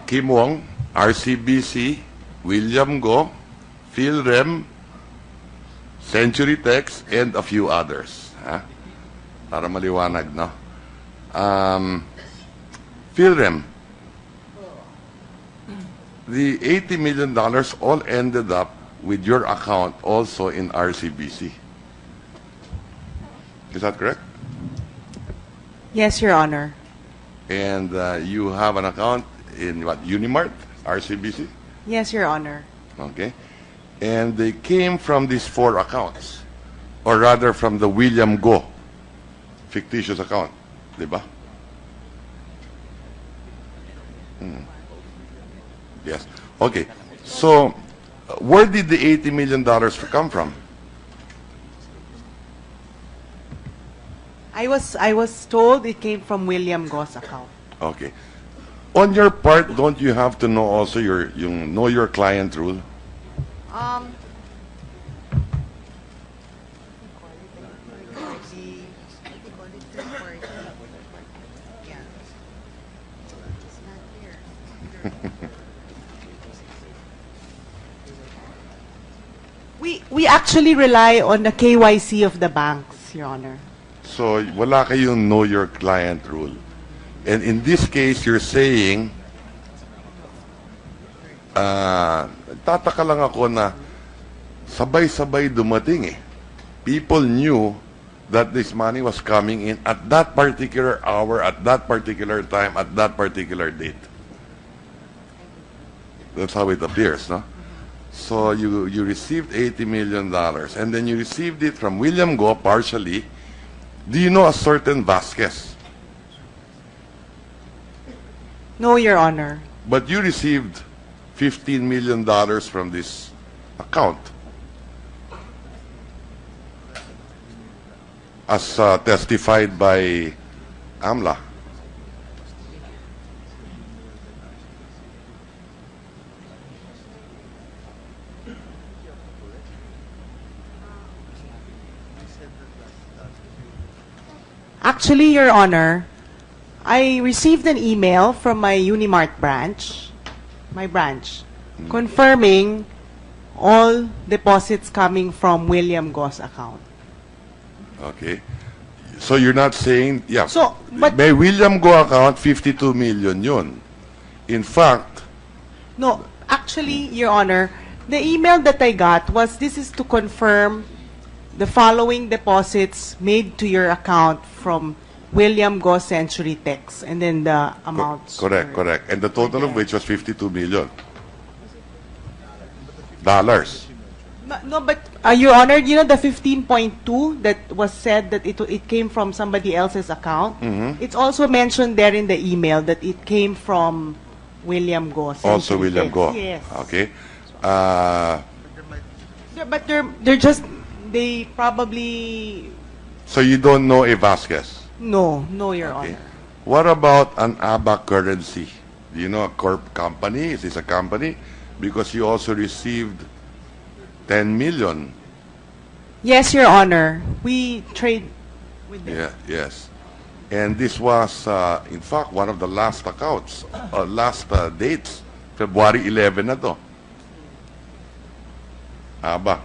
Kim Wong, RCBC, William Go, PhilRem, Century Tex, and a few others. Ha? Para maliwanag, no? PhilRem, the $80 million all ended up with your account also in RCBC. Is that correct? Yes, Your Honor. And you have an account in what, Unimart, RCBC? Yes, Your Honor. Okay. And they came from these 4 accounts, or rather from the William Go fictitious account, di ba? Yes. Okay. So, where did the $80 million come from? I was told it came from William Go's account. Okay. On your part, don't you have to know also yung know your client rule? We actually rely on the KYC of the banks, Your Honor. So, wala kayong know your client rule. And in this case, you're saying, tataka lang ako na sabay-sabay dumating eh. People knew that this money was coming in at that particular hour, at that particular time, at that particular date. That's how it appears, no? So you received $80 million, and then you received it from William Go partially. Do you know a certain Vasquez? No, Your Honor. But you received $15 million from this account, as testified by Amlac. Actually, Your Honor, I received an email from my Unimart branch, confirming all deposits coming from William Go's account. Okay. So you're not saying, yeah, So, but- may William Go account, 52 million yun. In fact, No, actually, Your Honor, the email that I got was this is to confirm the following deposits made to your account from William Go Century Tex, and then the amounts. correct. And the total of which was 52 million dollars. No, but Your Honor, you know the 15.2 that was said that it came from somebody else's account? It's also mentioned there in the email that it came from William Go. Also William Go. Yes. Okay. But they probably, So you don't know a Vasquez. no, Your Okay. Honor. What about an ABA currency? Do you know a corp company? Is this a company? Because you also received 10 million. Yes, Your Honor. We trade with them. Yeah, yes. And this was, in fact, one of the last accounts, last dates, February 11 na to. ABA.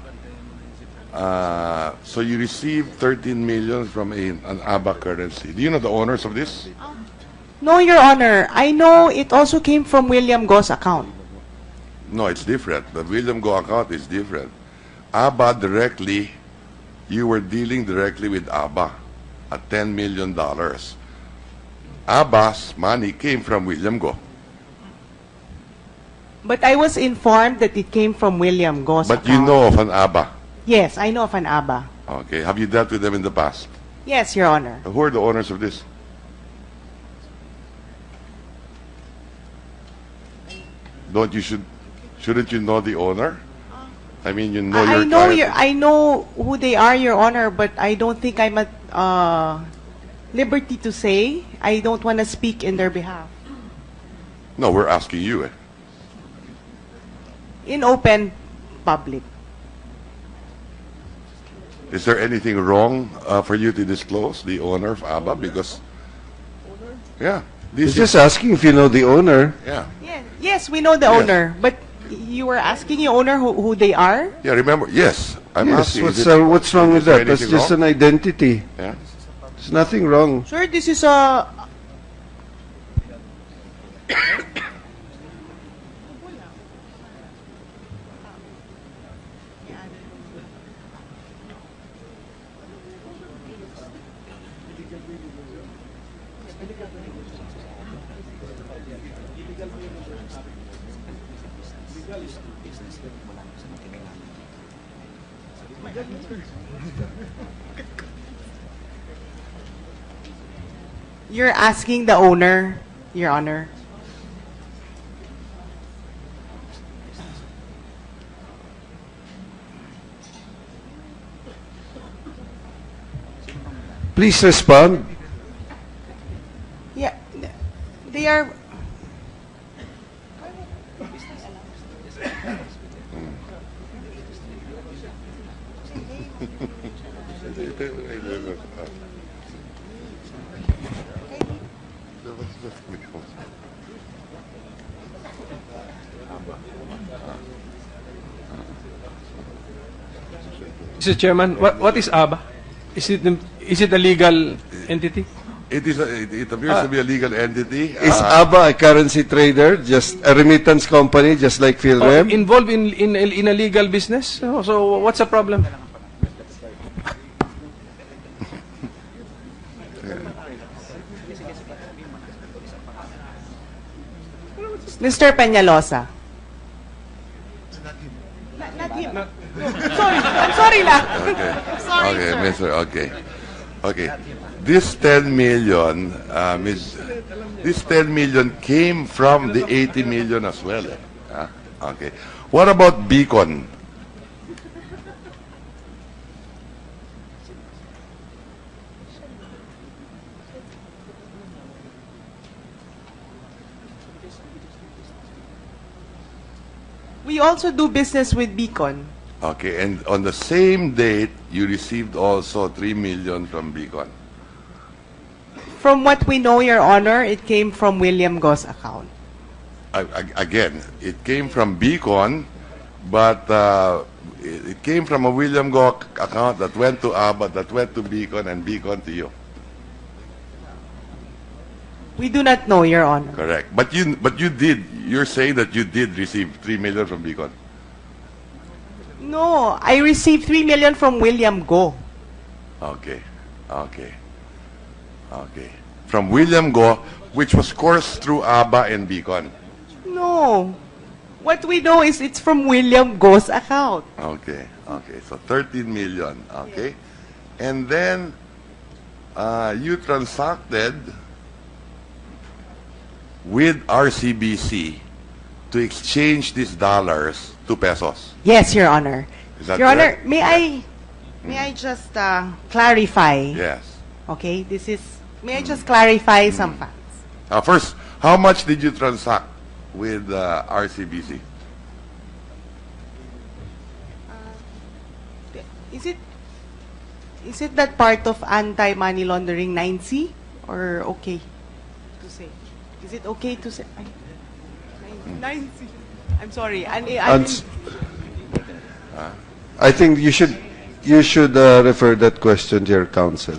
So you received 13 million from an ABA currency. Do you know the owners of this? No, Your Honor. I know it also came from William Go's account. No, it's different. The William Go account is different. ABA directly, you were dealing directly with ABA at $10 million. ABA's money came from William Go. But I was informed that it came from William Go's But account. you know of an ABA. Yes, I know of an ABA. Okay. Have you dealt with them in the past? Yes, Your Honor. Who are the owners of this? Shouldn't you know the owner? I mean, you know your client. I know who they are, Your Honor, but I don't think I'm at liberty to say. I don't want to speak in their behalf. No, we're asking you. In open public. Is there anything wrong for you to disclose the owner of ABA? Because, yeah, He's just asking if you know the owner. yeah. Yes. Yes, we know the Yes. owner, but you were asking your owner who they are? Yeah, remember? Yes. I'm Yes, asking. Is it- what's wrong with is there that? That's anything just wrong? an identity. Yeah. There's nothing wrong. Sir, this is a... You're asking the owner, Your Honor. Please respond. Yeah, they are... Mr. Chairman, what is ABA? Is it a legal entity? It appears to be a legal entity. Is ABA a currency trader, just a remittance company, just like PhilRem? Involved in a legal business? So what's the problem? Mr. Peñalosa. Not him. I'm sorry lang. Okay. Sorry, Okay, sir. Mr. Okay. Okay. This 10 million, this 10 million came from the 80 million as well. Okay. What about Beacon? We also do business with Beacon. Okay, and on the same date, you received also 3 million from Beacon. From what we know, Your Honor, it came from William Go's account. Again, it came from Beacon, but it came from a William Go account that went to ABA, that went to Beacon, and Beacon to you. We do not know, Your Honor. Correct. But you did. You're saying that you did receive 3 million from Beacon. No, I received 3 million from William Go. Okay. Okay. Okay. From William Go, which was coursed through ABA and Beacon. No. What we know is it's from William Go's account. Okay. Okay. So 13 million. Okay. And then you transacted with RCBC to exchange these dollars to pesos. Yes, Your Honor. Is that Your Honor, correct? may I just clarify? Yes. Okay, may I just clarify some facts? First, how much did you transact with RCBC? Is it that part of anti-money laundering 9C? Or okay to say? Is it okay to say? 9C. I'm sorry. I think you should refer that question to your counsel.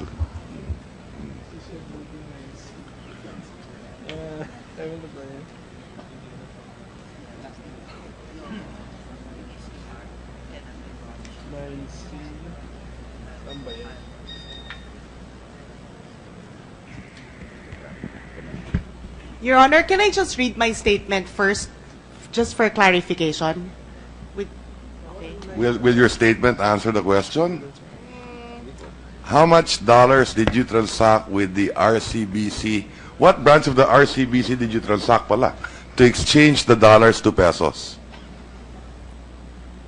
Your Honor, can I just read my statement first, just for clarification? Okay. Will your statement answer the question? How much dollars did you transact with the RCBC? What branch of the RCBC did you transact pala to exchange the dollars to pesos?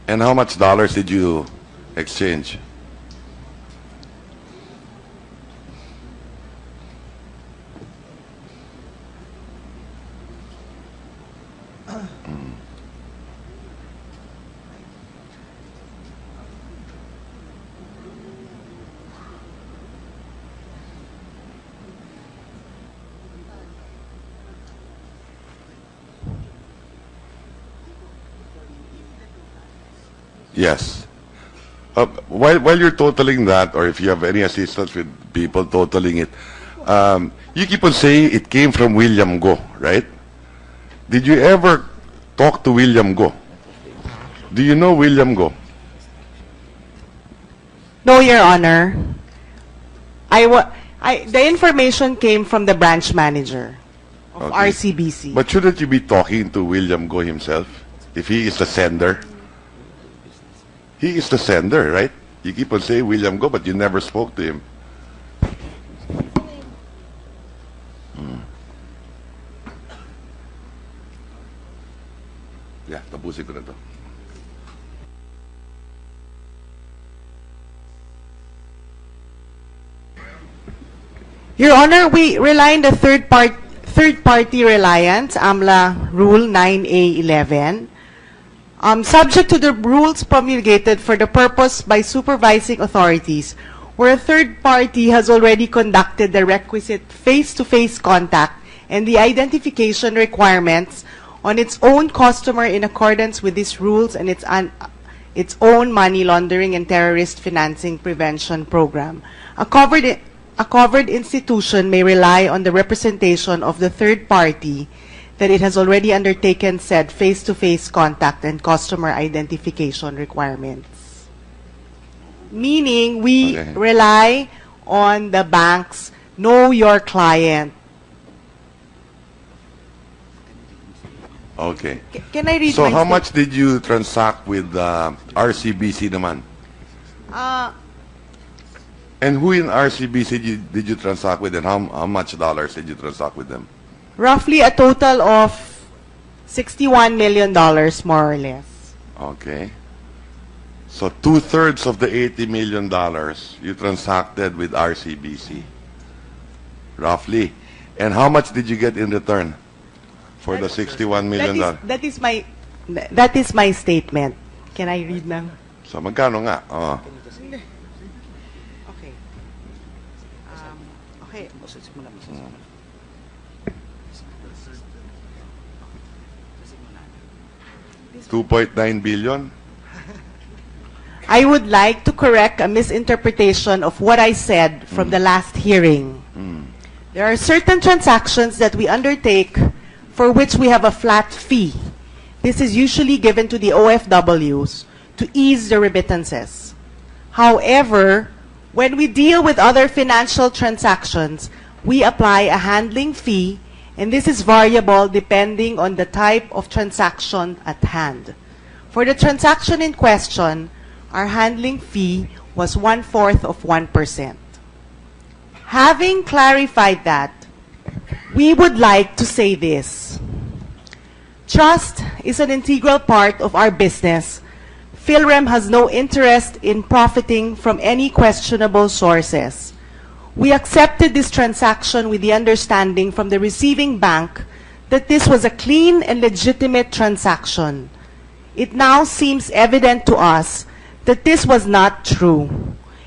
And how much dollars did you exchange? Yes. While you're totaling that, or if you have any assistance with people totaling it, you keep on saying it came from William Go, right? Did you ever talk to William Go? Do you know William Go? No, Your Honor. The information came from the branch manager of Okay. RCBC. But shouldn't you be talking to William Go himself, if he is the sender? He is the sender, right? You keep on saying William Go, but you never spoke to him. Yeah, tapusin ko na to. Your Honor, we rely on the third-party Reliance, AMLA Rule 9A11. Subject to the rules promulgated for the purpose by supervising authorities, where a third party has already conducted the requisite face-to-face contact and the identification requirements on its own customer in accordance with these rules and its own money laundering and terrorist financing prevention program. A covered institution may rely on the representation of the third party that it has already undertaken said face-to-face contact and customer identification requirements. Meaning, we Okay. rely on the bank's know your client. Okay. Can I read So my how state- much did you transact with RCBC naman? And who in RCBC did you transact with, and how much dollars did you transact with them? Roughly a total of $61 million, more or less. Okay. So 2/3 of the $80 million you transacted with RCBC, roughly. And how much did you get in return for the $61 million? That is my statement. Can I read now? So magkano nga? Oh. Okay. Okay. 2.9 billion? I would like to correct a misinterpretation of what I said from the last hearing. There are certain transactions that we undertake for which we have a flat fee. This is usually given to the OFWs to ease the remittances. However, when we deal with other financial transactions, we apply a handling fee, and this is variable depending on the type of transaction at hand. For the transaction in question, our handling fee was 1/4 of 1%. Having clarified that, we would like to say this. Trust is an integral part of our business. PhilRem has no interest in profiting from any questionable sources. We accepted this transaction with the understanding from the receiving bank that this was a clean and legitimate transaction. It now seems evident to us that this was not true,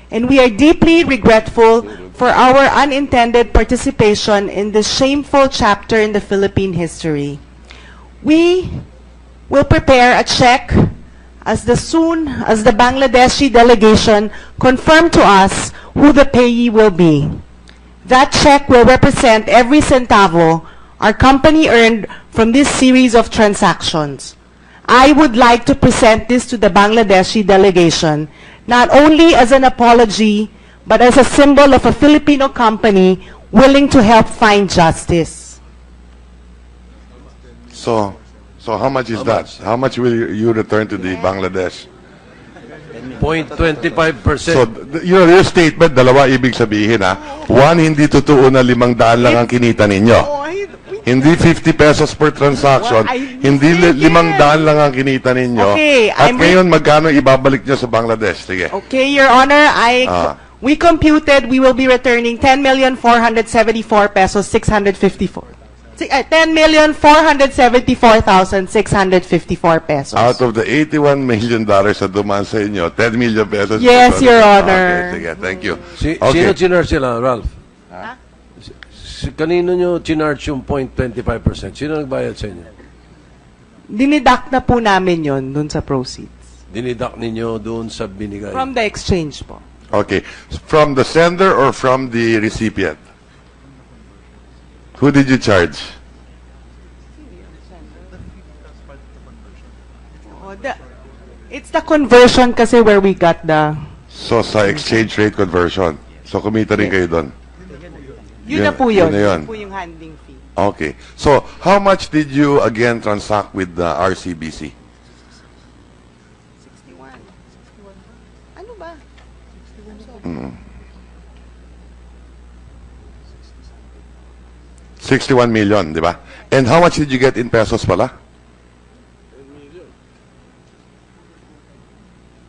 and we are deeply regretful for our unintended participation in this shameful chapter in the Philippine history. We will prepare a check as soon as the Bangladeshi delegation confirm to us who the payee will be. That check will represent every centavo our company earned from this series of transactions. I would like to present this to the Bangladeshi delegation, not only as an apology, but as a symbol of a Filipino company willing to help find justice. So how much is that? How much will you return to the Bangladesh? 0.25%. So, your statement, dalawa ibig sabihin ha. One, hindi totoo na 500 lang ang kinita ninyo. Hindi 50 pesos per transaction. Well, I Hindi say 500 lang ang kinita ninyo. Okay, At ngayon, magkano ibabalik nyo sa Bangladesh? Sige. Okay, Your Honor, we computed we will be returning 10,474 pesos 654. 10,474,654 pesos. Out of the $81 million na dumaan sa inyo, 10 million pesos. Yes, Your Honor. Okay, sige, thank you. Sino chinarge sila, Ralph? Kanino nyo chinarge yung 0.25%? Sino nagbayad sa inyo? Dinidak na po namin yon dun sa proceeds. dinidak ninyo doon sa binigay? From the exchange po. Okay. From the sender or from the recipient? Who did you charge? Oh, it's the conversion kasi where we got the... So, sa exchange rate conversion. So, kumita rin kayo doon. Yun na po yun. Yun na yun. Yun po yung handling fee. Okay. So, how much did you again transact with the RCBC? 61. Ano ba? 61 million, di ba? And how much did you get in pesos pala?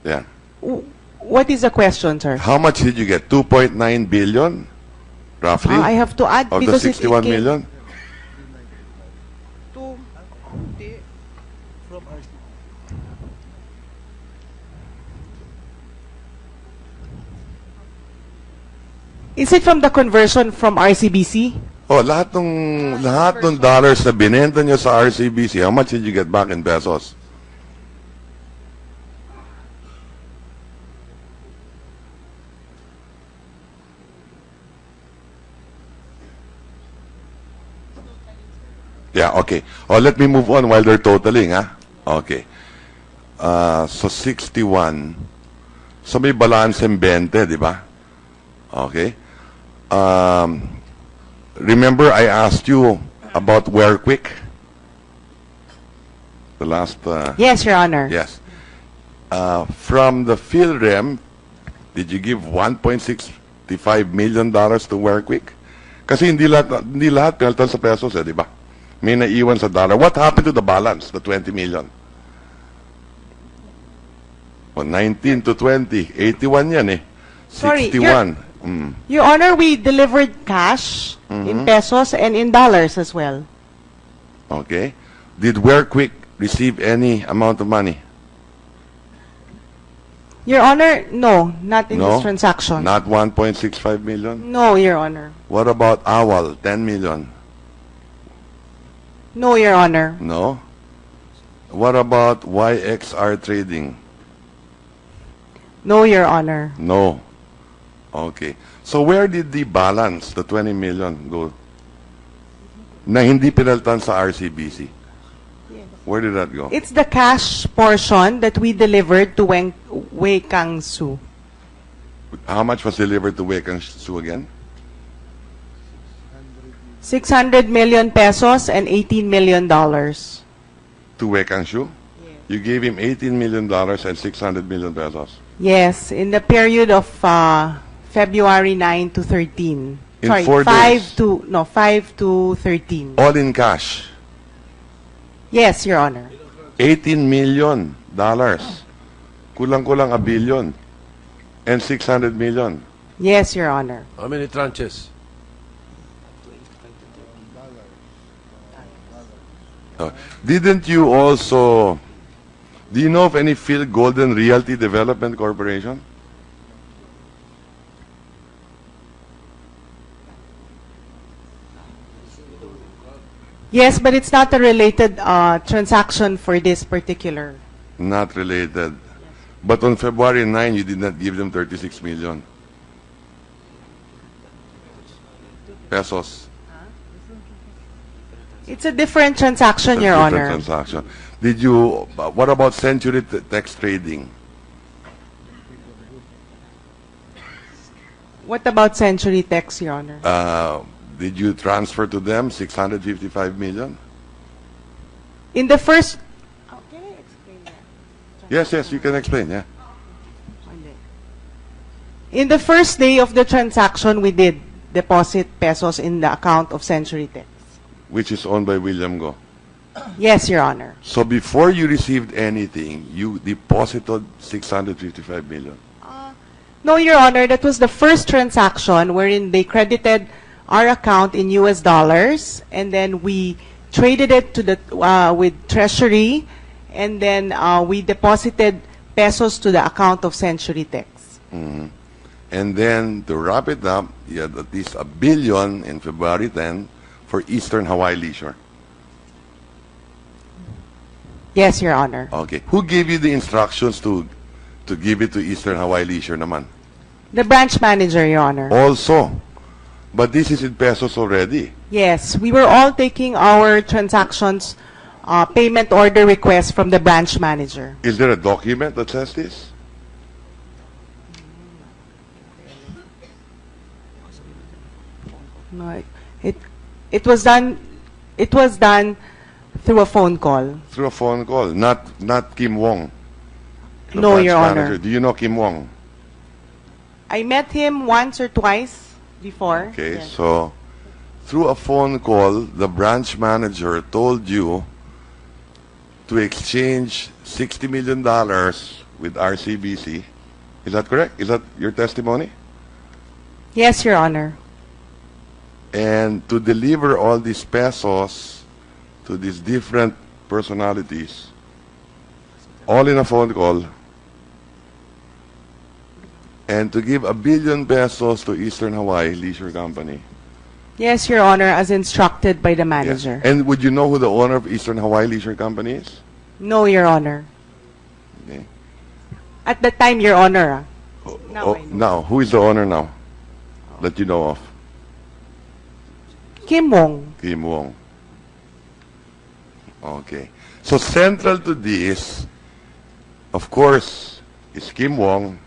Yeah. What is the question, sir? How much did you get? 2.9 billion? Roughly? I have to add Of the because 61 came million? to... Is it from the conversion from RCBC? Oh, lahat ng dollars na binenta nyo sa RCBC, how much did you get back in pesos? Yeah, okay. Oh, let me move on while they're totaling, ha? Okay. So, 61. So, may balance in 20, di ba? Okay. Remember, I asked you about Where Quick? The last... Yes, Your Honor. Yes. From the PhilRem, did you give $1.65 million to Where Quick? Kasi hindi lahat pinalitan sa pesos, di ba? May naiwan sa dollar. What happened to the balance, the 20 million? Oh, 19 to 20. 81 yan eh. Sorry, 61. Your Honor, we delivered cash in pesos and in dollars as well. Okay. Did Where Quick receive any amount of money? Your Honor, no, not in No? this transaction. Not 1.65 million? No, Your Honor. What about AWAL, 10 million? No, Your Honor. No? What about YXR Trading? No, Your Honor. No. Okay. So where did the balance, the 20 million, go? Na hindi pinalitan sa RCBC? Where did that go? It's the cash portion that we delivered to Wei Kang Su. How much was delivered to Wei Kang Su again? 600 million pesos and $18 million. To Wei Kang Su? You gave him $18 million and 600 million pesos. Yes, in the period of February 9 to 13. In Sorry, 4 days. 5 to 13. All in cash. Yes, Your Honor. $18 million. Kulang-kulang a billion. And 600 million. Yes, Your Honor. How many tranches? Didn't you also... Do you know of any Phil Golden Realty Development Corporation? Yes, but it's not a related transaction for this particular. Not related. But on February 9, you did not give them 36 million pesos. It's a different transaction, Your Different Honor. transaction. Did you? What about Century Text Trading? What about Century Tex, Your Honor? Did you transfer to them 655 million? In the first... Oh, can I explain that? Yes, you can explain. Yeah. In the first day of the transaction, we did deposit pesos in the account of Century Tex. Which is owned by William Go. Yes, Your Honor. So before you received anything, you deposited 655 million. No, Your Honor, that was the first transaction wherein they credited our account in US dollars, and then we traded it to the with Treasury, and then we deposited pesos to the account of Century Tex. And then to wrap it up, you had at least $1 billion in February 10 for Eastern Hawaii Leisure. Yes, Your Honor. Okay. Who gave you the instructions to give it to Eastern Hawaii Leisure naman? The branch manager, Your Honor. Also. But this is in pesos already. Yes, we were all taking our transactions, payment order requests from the branch manager. Is there a document that says this? No, it was done. It was done through a phone call. Through a phone call, not Kim Wong. the No, branch Your manager. Honor. Do you know Kim Wong? I met him once or twice before. Okay, Yes. so through a phone call, the branch manager told you to exchange $60 million with RCBC. Is that correct? Is that your testimony? Yes, Your Honor. And to deliver all these pesos to these different personalities, all in a phone call, and to give 1 billion pesos to Eastern Hawaii Leisure Company. Yes, Your Honor, as instructed by the Yes. manager. And would you know who the owner of Eastern Hawaii Leisure Company is? No, Your Honor. Okay. At the time, Your Honor. Now I know. Now, who is the owner now that you know of? Kim Wong. Kim Wong. Okay. So central to this, of course, is Kim Wong.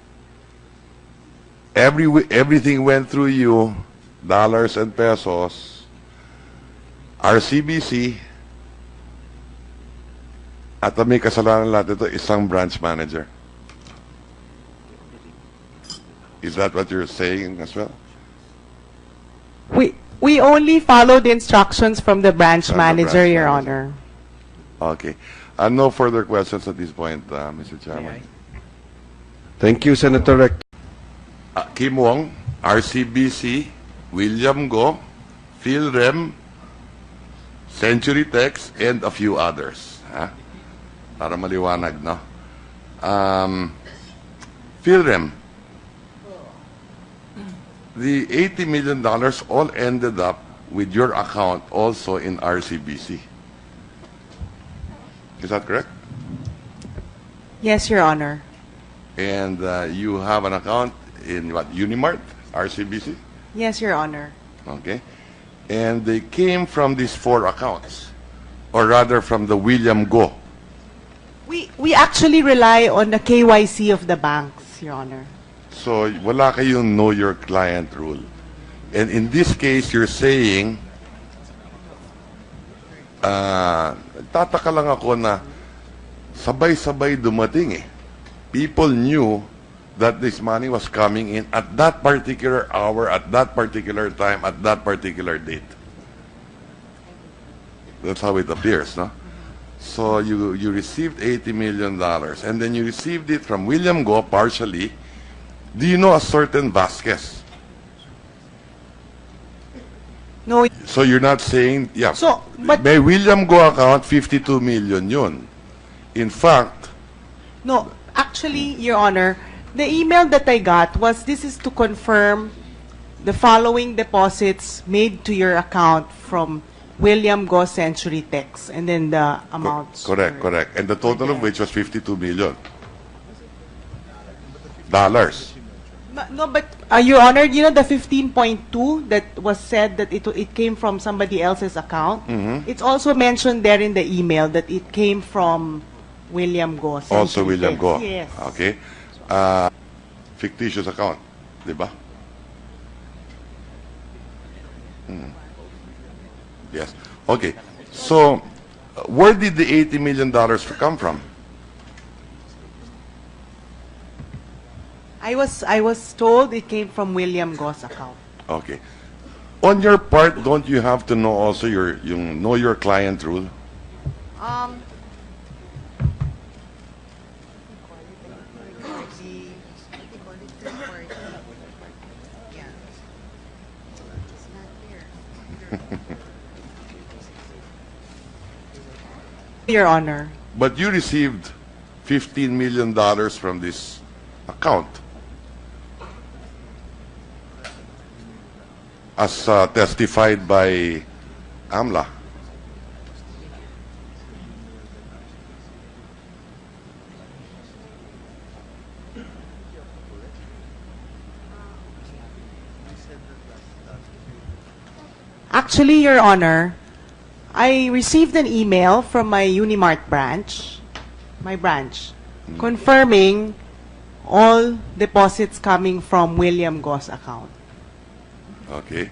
Everything went through you, dollars and pesos. RCBC, at ang may kasalanan lahat ito, isang branch manager. Is that what you're saying as well? We only followed the instructions from the branch From the manager, branch Your manager. Honor. Okay. No further questions at this point, Mr. Chairman. Thank you, Senator Recto. Kim Wong, RCBC, William Go, PhilRem, Century Tex, and a few others. Ha? Para maliwanag, no? PhilRem, the $80 million all ended up with your account also in RCBC. Is that correct? Yes, Your Honor. And you have an account in what, Unimart, RCBC? Yes, Your Honor. Okay. And they came from these 4 accounts, or rather from the William Go. We actually rely on the KYC of the banks, Your Honor. So wala kayong know your client rule. And in this case, you're saying, tataka lang ako na sabay-sabay dumating eh. People knew that this money was coming in at that particular hour, at that particular time, at that particular date. That's how it appears, no? So you received $80 million, and then you received it from William Go partially. Do you know a certain Vasquez? No, So you're not saying, yeah. So, but- may William Go account, 52 million yun. In fact, no, actually, Your Honor, the email that I got was this is to confirm the following deposits made to your account from William Go Century Tex, and then the amounts. correct. And the total of which was 52 million. Dollars. No, but Your Honor, you know the 15.2 that was said that it came from somebody else's account? Mm-hmm. It's also mentioned there in the email that it came from William Go. Also Century William Tex. Go. Yes. Okay. Fictitious account. Di ba? Yes. Okay. So, where did the $80 million come from? I was told it came from William Go's account. Okay. On your part, don't you have to know also know your client rule? Your Honor. But you received $15 million from this account, as testified by Amlac. Actually, Your Honor, I received an email from my Unimart branch, confirming all deposits coming from William Go's account. Okay.